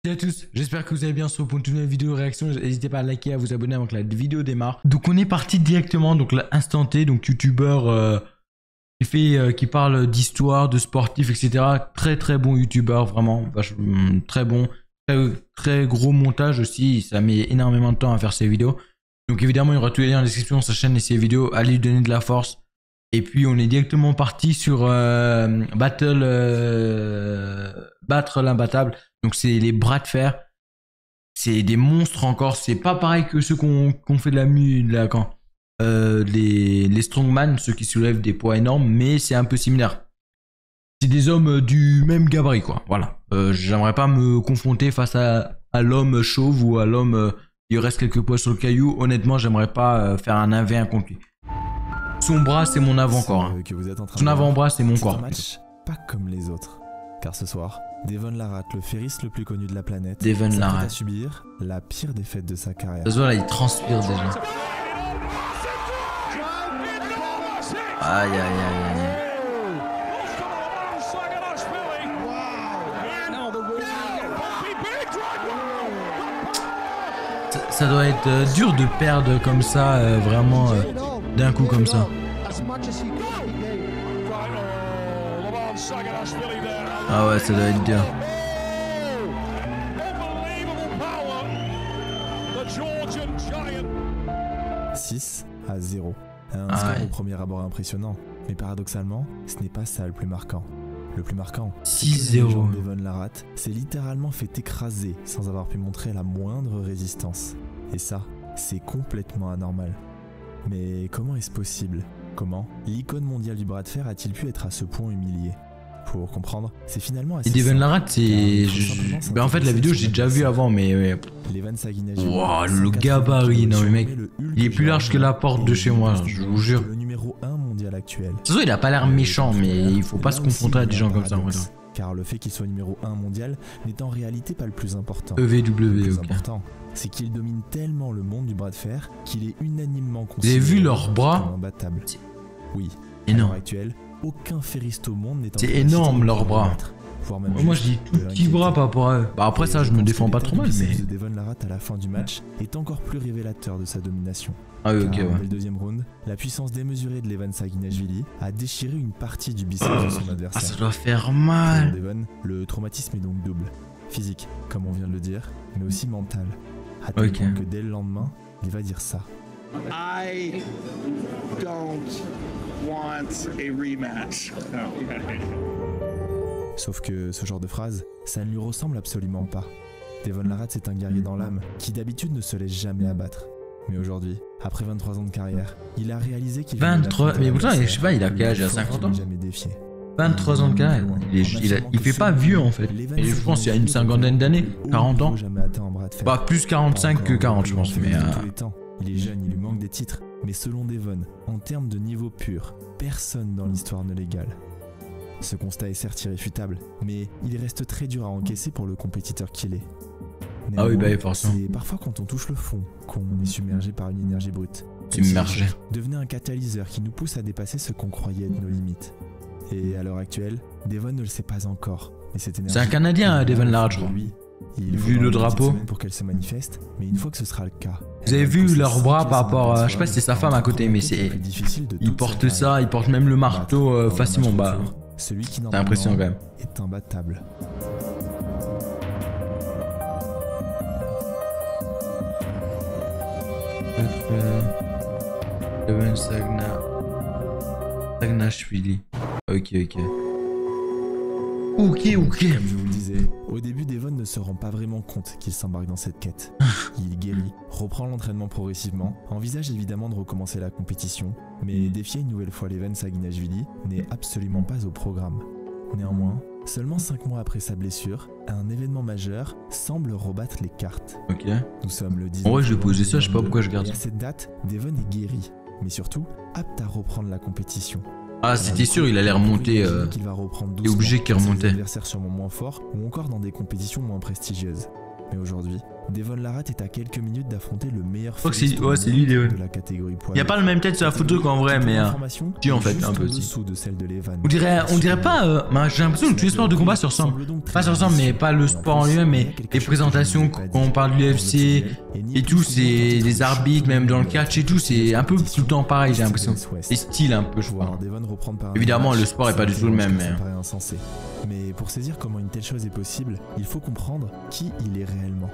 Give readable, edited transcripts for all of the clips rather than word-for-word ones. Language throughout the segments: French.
Salut à tous, j'espère que vous allez bien. Sur pour une nouvelle vidéo réaction, n'hésitez pas à liker, à vous abonner avant que la vidéo démarre. Donc on est parti directement, donc l'instant T, donc youtubeur qui parle d'histoire, de sportifs, etc. Très très bon youtubeur, vraiment, très bon, très gros montage aussi, ça met énormément de temps à faire ses vidéos. Donc évidemment il y aura tous les liens dans la description, sa chaîne et ses vidéos, allez lui donner de la force. Et puis on est directement parti sur battre l'imbattable. Donc c'est les bras de fer. C'est des monstres encore. C'est pas pareil que ceux qu'on fait de les strongman, ceux qui soulèvent des poids énormes, mais c'est un peu similaire. C'est des hommes du même gabarit, quoi. Voilà. J'aimerais pas me confronter face à l'homme chauve ou à l'homme qui reste quelques poids sur le caillou. Honnêtement, j'aimerais pas faire un 1v1 contre lui. Son bras, c'est mon avant-corps. Hein. Son avant-bras, c'est mon corps. Un match pas comme les autres. Car ce soir, Devon Larratt, le ferriste le plus connu de la planète, s'apprête à subir la pire défaite de sa carrière. Ce soir, là, il transpire déjà. Aïe, aïe, aïe, aïe. Ça doit être dur de perdre comme ça, vraiment d'un coup comme ça. Ah ouais, ça doit être dur. « 6-0. Un score au premier abord impressionnant. Mais paradoxalement, ce n'est pas ça le plus marquant. Le plus marquant, c'est que le légende Devon Larratt s'est littéralement fait écraser sans avoir pu montrer la moindre résistance. Et ça, c'est complètement anormal. Mais comment est-ce possible? Comment l'icône mondiale du bras de fer a-t-il pu être à ce point humilié? Pour comprendre, c'est finalement assez Devon Larratt, c'est... en fait, la vidéo, j'ai déjà vu avant, mais... Wow, le gabarit, non mais mec, il est plus large que la porte de chez moi, je vous jure. Le numéro 1 mondial actuel. De toute façon, il a pas l'air méchant, mais il faut pas se confronter à des gens comme ça. Car le fait qu'il soit numéro 1 mondial n'est en réalité pas le plus important. EVW, le plus important, c'est qu'il domine tellement le monde du bras de fer qu'il est unanimement considéré. Vous avez vu leurs bras? Imbattable. Oui, énorme. À l'heure actuelle, aucun ferriste au monde n'est en c'est énorme leurs bras. Moi je dis tout petit bras par rapport à eux. Bah après ça je me défends pas trop mal mais... de Devon Larratt à la fin du match est encore plus révélateur de sa domination. Ah oui ok ouais. Dans le deuxième round, la puissance démesurée de Levan Saginashvili a déchiré une partie du biceps de son adversaire. Ah ça doit faire mal. Pour Devon, le traumatisme est donc double. Physique, comme on vient de le dire, mais aussi mental. À tel point que dès le lendemain, il va dire ça. I don't want a rematch. Sauf que ce genre de phrase, ça ne lui ressemble absolument pas. Devon Larratt, c'est un guerrier dans l'âme qui d'habitude ne se laisse jamais abattre. Mais aujourd'hui, après 23 ans de carrière, il a réalisé qu'il... 23... Mais pourtant, je sais pas, il a quel âge? Il a 50 ans jamais défié. 23 ans de carrière. Il fait pas vieux en fait. Et je pense qu'il y a une cinquantaine d'années, 40 ans. Bah plus 45 que 40 je pense. Mais il est jeune, il lui manque des titres. Mais selon Devon, en termes de niveau pur, personne dans l'histoire ne l'égale. Ce constat est certes irréfutable, mais il reste très dur à encaisser pour le compétiteur qu'il est. Ah oui, bah forcément. C'est parfois quand on touche le fond qu'on est submergé par une énergie brute. Submergé. Devenait un catalyseur qui nous pousse à dépasser ce qu'on croyait être nos limites. Et à l'heure actuelle, Devon ne le sait pas encore. C'est un Canadien, Devon Larratt, je crois. Il vu le drapeau pour qu'elle se manifeste, mais une fois que ce sera le cas. Vous avez vu leurs bras par rapport à... Je sais pas si c'est sa femme à côté, mais c'est... Il porte ça, il porte même le marteau facilement. Bah, celui qui c'est impressionnant quand même. Est imbattable. Devon Saginashvili. Ok. Ok. Comme je vous le disais, au début Devon ne se rend pas vraiment compte qu'il s'embarque dans cette quête. Il guérit, reprend l'entraînement progressivement, envisage évidemment de recommencer la compétition, mais défier une nouvelle fois Levan Saginashvili n'est absolument pas au programme. Néanmoins, seulement 5 mois après sa blessure, un événement majeur semble rebattre les cartes. Ok. Nous sommes le 10. En vrai, je vais poser ça, je sais pas pourquoi je garde ça. ça. À cette date, Devon est guéri, mais surtout apte à reprendre la compétition. Ah, c'était sûr, il allait remonter. Il va reprendre il est obligé qu'il remontait. Des adversaires sûrement moins forts ou encore dans des compétitions moins prestigieuses. Mais aujourd'hui, Devon Larratt est à quelques minutes d'affronter le meilleur c'est lui, de la catégorie poids. Il n'y a pas le même tête sur la photo qu'en vrai, mais si en fait un peu aussi. De celle de on dirait pas. J'ai l'impression que tous les sports de combat se ressemblent. Pas se ressemblent, mais pas le sport en lui-même, mais les présentations quand on parle de l'UFC et tout, c'est les arbitres, même dans le catch et tout, c'est un peu tout le temps pareil, j'ai l'impression. Les styles un peu, je crois. Évidemment, le sport est pas du tout le même, mais. Mais pour saisir comment une telle chose est possible, il faut comprendre qui il est réellement.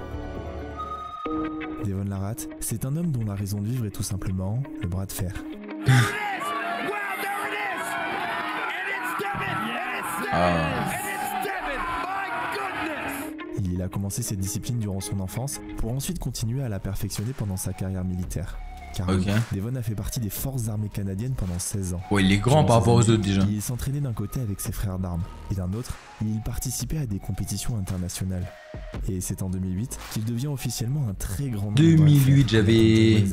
Devon Larratt, c'est un homme dont la raison de vivre est tout simplement le bras de fer. Il a commencé cette discipline durant son enfance pour ensuite continuer à la perfectionner pendant sa carrière militaire. Car Devon a fait partie des forces armées canadiennes pendant 16 ans. Ouais, il est grand par rapport aux autres déjà. Il s'entraînait d'un côté avec ses frères d'armes et d'un autre, il participait à des compétitions internationales. Et c'est en 2008 qu'il devient officiellement un très grand. 2008, j'avais.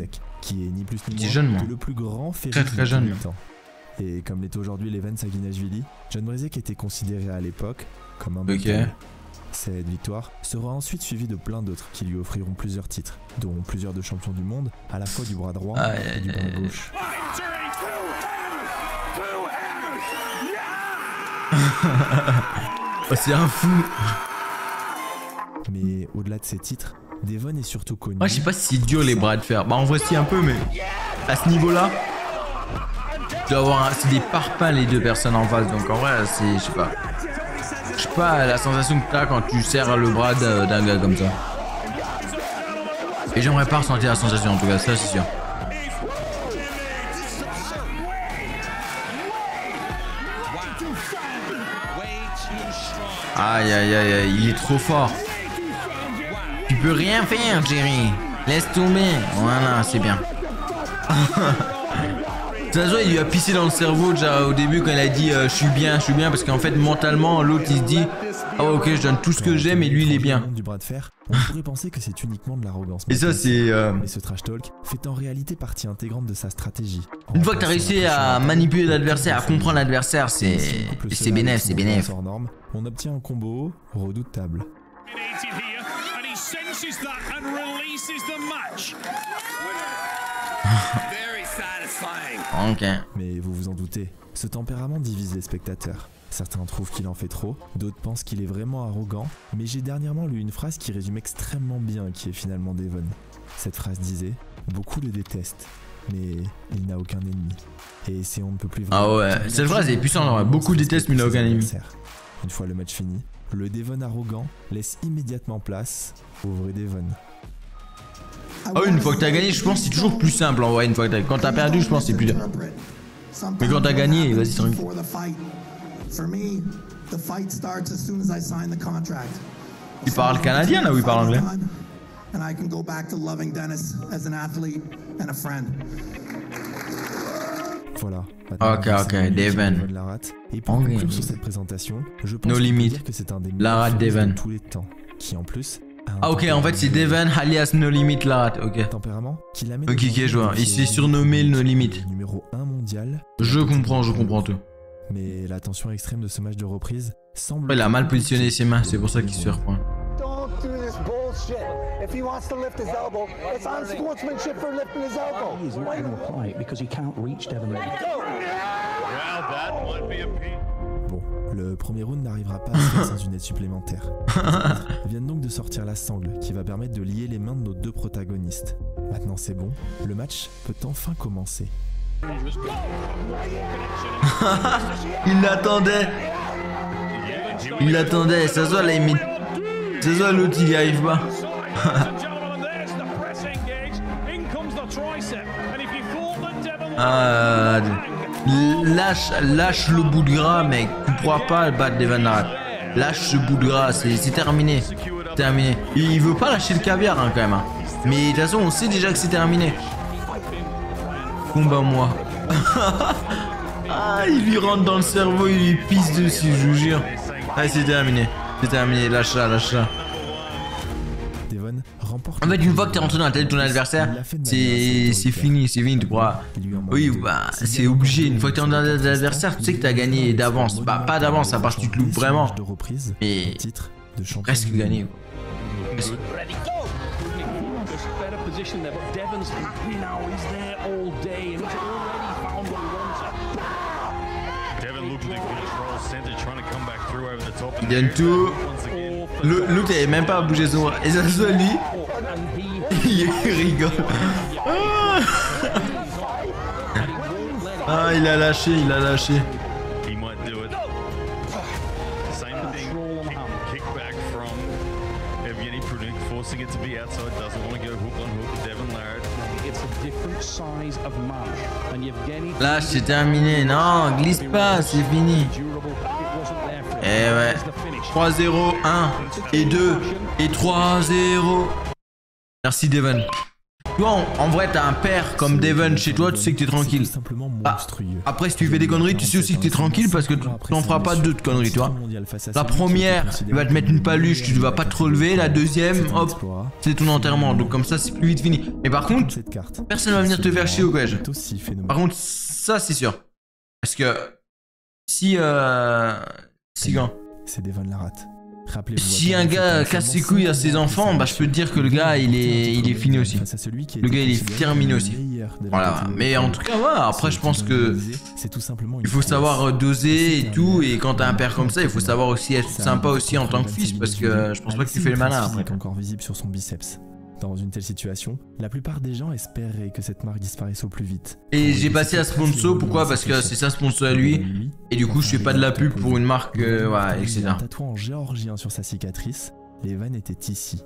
Qui est ni plus ni moins que le plus grand très jeune. Et comme l'est aujourd'hui l'Evans Saguinashvili, John Brezek était considéré à l'époque comme un mental. Cette victoire sera ensuite suivie de plein d'autres qui lui offriront plusieurs titres, dont plusieurs de champions du monde, à la fois du bras droit et du bras gauche. C'est un fou. Mais au-delà de ces titres, Devon est surtout connu. Moi, je sais pas si c'est dur les bras de fer. Bah en vrai si un peu, mais à ce niveau-là, tu dois avoir c'est des parpaings les deux personnes en face, donc en vrai c'est, je sais pas la sensation que t'as quand tu serres le bras d'un gars comme ça. Et j'aimerais pas ressentir la sensation en tout cas, ça c'est sûr. Aïe aïe aïe aïe, il est trop fort. Tu peux rien faire, Jerry. Laisse tomber. Voilà, c'est bien. De toute façon, il lui a pissé dans le cerveau déjà au début quand il a dit je suis bien, parce qu'en fait mentalement l'autre il se dit ah ouais, ok, je donne tout ce que j'ai mais lui il est bien. Du bras de fer, on pourrait penser que c'est uniquement de l'arrogance. Et ça c'est mais ce trash talk fait en réalité partie intégrante de sa stratégie. Une fois que tu as réussi à manipuler l'adversaire, à comprendre l'adversaire, c'est bénéf, c'est bénéf. On obtient un combo redoutable. Ok. Mais vous vous en doutez, ce tempérament divise les spectateurs. Certains trouvent qu'il en fait trop, d'autres pensent qu'il est vraiment arrogant, mais j'ai dernièrement lu une phrase qui résume extrêmement bien qui est finalement Devon. Cette phrase disait « Beaucoup le détestent, mais il n'a aucun ennemi. » Et c'est on ne peut plus vraiment... Ah ouais, cette phrase est puissante, beaucoup détestent mais il n'a aucun ennemi. Une fois le match fini, le Devon arrogant laisse immédiatement place au vrai Devon. Ah oui, une fois que t'as gagné, je pense que c'est toujours plus simple en vrai. Une fois que quand t'as perdu, je pense que c'est plus dur. Mais quand t'as gagné, vas-y, tranquille. Il parle canadien là ou il parle anglais? Voilà. Ok, Devon. Et pour conclure sur cette présentation, je pense que c'est un des Larratt Devon de tous les temps, qui en plus ah ok, en fait c'est Devon alias No Limit Larratt, ok. Tempérament qui l'amène ok, je vois. Il s'est surnommé le No Limit. Numéro 1 mondial. Je comprends tout. Mais la tension extrême de ce match de reprise semble... Il a mal positionné ses mains, c'est pour ça qu'il se reprend. Bon, le premier round n'arrivera pas à se faire sans une aide supplémentaire. Ils viennent donc de sortir la sangle qui va permettre de lier les mains de nos deux protagonistes. Maintenant c'est bon, le match peut enfin commencer. Il l'attendait, ça se voit là, ça se voit l'autre il y arrive pas. Lâche le bout de gras mec, tu pourras pas battre Devon Larratt. Lâche ce bout de gras, c'est terminé. Il veut pas lâcher le caviar hein, quand même. Hein. Mais de toute façon on sait déjà que c'est terminé. Combat moi. Ah, il lui rentre dans le cerveau, il lui pisse dessus, je vous jure. Ah, c'est terminé, lâche ça. Devon remporte. En fait, une fois que t'es rentré dans la tête de ton adversaire, c'est fini, tu pourras. Oui, bah, c'est obligé. Une fois que t'es rentré dans la tête de l'adversaire, tu sais que t'as gagné d'avance. Bah, pas d'avance, à part que tu te loupes vraiment. Mais presque gagné. better position there, but Devon's happy now. He's there all day and he's already found what he wants. Devon looked at the control center, trying to come back through over the top. Il gagne tout. L'autre il avait même pas à bouger son bras. Et ça se voit lui. Il rigole. Ah, il a lâché, il a lâché. He might do it. Same thing. Kick back from Evgeny Prudnik, forcing it to be outside. Doesn't want to go hook on hook. Devon Larratt. It's a different size of man. And Evgeny. Là, c'est terminé. Non, glisse pas, c'est fini. Eh ouais. 3-0, 1 et 2 et 3-0. Merci Devon. Tu vois, en vrai, t'as un père comme Devon chez toi, tu sais que t'es tranquille. Ah, après, si tu fais des conneries, tu sais aussi que t'es tranquille parce que tu n'en feras pas deux de conneries, tu vois. La première, il va te mettre une paluche, tu ne vas pas te relever. La deuxième, hop, c'est ton enterrement. Donc comme ça, c'est plus vite fini. Mais par contre, personne ne va venir te faire chier au collège. Par contre, ça, c'est sûr. Parce que si c'est Devon Larratt. Si un gars casse ses couilles à ses enfants, bah je peux te dire que le gars il est fini aussi. Le gars il est terminé aussi. Voilà. Mais en tout cas ouais, après je pense que il faut savoir doser et tout, et quand t'as un père comme ça, il faut savoir aussi être sympa aussi en tant que fils, parce que je pense pas que tu fais le malin après. Encore visible sur son biceps. Dans une telle situation, la plupart des gens espéraient que cette marque disparaisse au plus vite. Et j'ai passé à sponsor, pourquoi? Parce que c'est ça sponsor à lui. Et du coup, je fais pas de la pub pour une marque, ouais, etc. Un tatouage en géorgien sur sa cicatrice, les vannes étaient ici.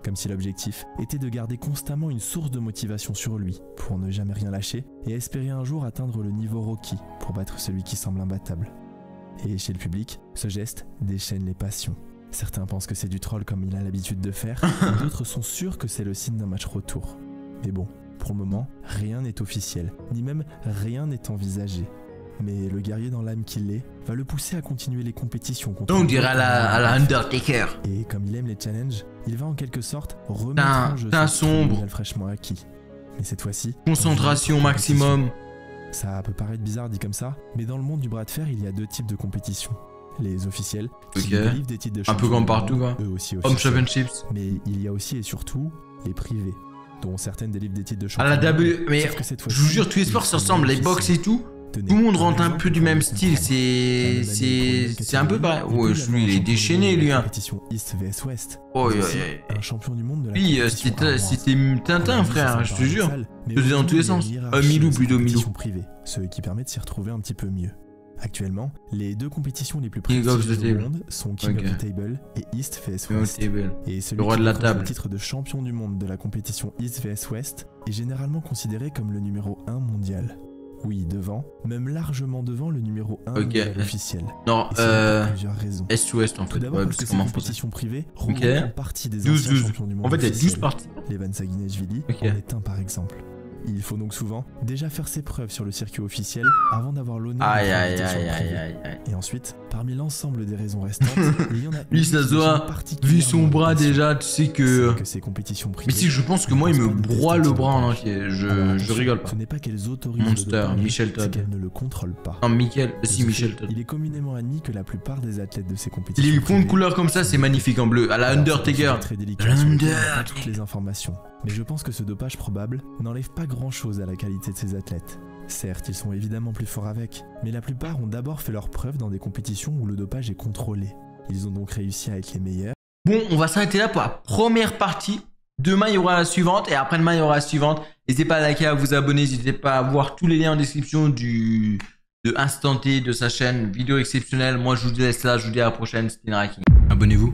Comme si l'objectif était de garder constamment une source de motivation sur lui, pour ne jamais rien lâcher, et espérer un jour atteindre le niveau Rocky, pour battre celui qui semble imbattable. Et chez le public, ce geste déchaîne les passions. Certains pensent que c'est du troll comme il a l'habitude de faire, d'autres sont sûrs que c'est le signe d'un match retour. Mais bon, pour le moment, rien n'est officiel, ni même rien n'est envisagé. Mais le guerrier dans l'âme qu'il est va le pousser à continuer les compétitions contre... On dirait à la Undertaker. Et comme il aime les challenges, il va en quelque sorte remettre en jeu sombre fraîchement acquis. Mais cette fois-ci... Concentration maximum. Ça peut paraître bizarre dit comme ça, mais dans le monde du bras de fer, il y a deux types de compétitions. Les officiels, qui délivrent des titres de champion. Un peu comme partout, quoi. Eux aussi Home Championships. Mais il y a aussi et surtout les privés, dont certaines délivrent des titres de champion. À la W, mais je vous jure, tous les sports se ressemblent, les box et tout. Tout le monde rentre un peu du même style, c'est un peu pareil. Ouais, lui il est déchaîné lui. Compétition East vs West. Oh, un champion du monde de la oui, c'était Tintin frère, je te jure. Je faisais dans tous les sens. Milou plutôt, Milou. Privée, ce qui permet de s'y retrouver un petit peu mieux. Actuellement, les deux compétitions les plus prestigieuses du monde sont King of the Table et East vs West. Et celui qui décroche le titre de champion du monde de la compétition East vs West est généralement considéré comme le numéro 1 mondial. Oui, devant, même largement devant le numéro 1 mondial officiel. Non, plusieurs raisons. Est-ouest en fait. Tout d'abord parce que ces compétitions privées regroupent en partie des anciens champions du monde. En fait, il y a 12 parties. Levan Saguinashvili en est un par exemple. Il faut donc souvent déjà faire ses preuves sur le circuit officiel avant d'avoir l'honneur de faire Et ensuite, parmi l'ensemble des raisons restantes, il y en a lui, ça se voit, vu son bras déjà, tu sais que ces compétitions privées. Mais si, je pense que moi, il me broie le bras en entier. Je rigole pas. Ce n'est pas qu'elles autorisent Monster, Michel Todd. C'est qu'elles ne le controlent pas. Non, Michel Todd. Il est communément admis que la plupart des athlètes de ces compétitions. Les fonds de couleur comme ça, c'est magnifique en bleu. À la Undertaker. Toutes les informations. Mais je pense que ce dopage probable n'enlève pas grand-chose à la qualité de ces athlètes. Certes, ils sont évidemment plus forts avec, mais la plupart ont d'abord fait leurs preuves dans des compétitions où le dopage est contrôlé. Ils ont donc réussi à être les meilleurs. Bon, on va s'arrêter là pour la première partie. Demain, il y aura la suivante et après-demain, il y aura la suivante. N'hésitez pas à liker, à vous abonner, n'hésitez pas à voir tous les liens en description de Instant T, de sa chaîne. Vidéo exceptionnelle. Moi, je vous laisse là, je vous dis à la prochaine. C'était Naraking. Abonnez-vous.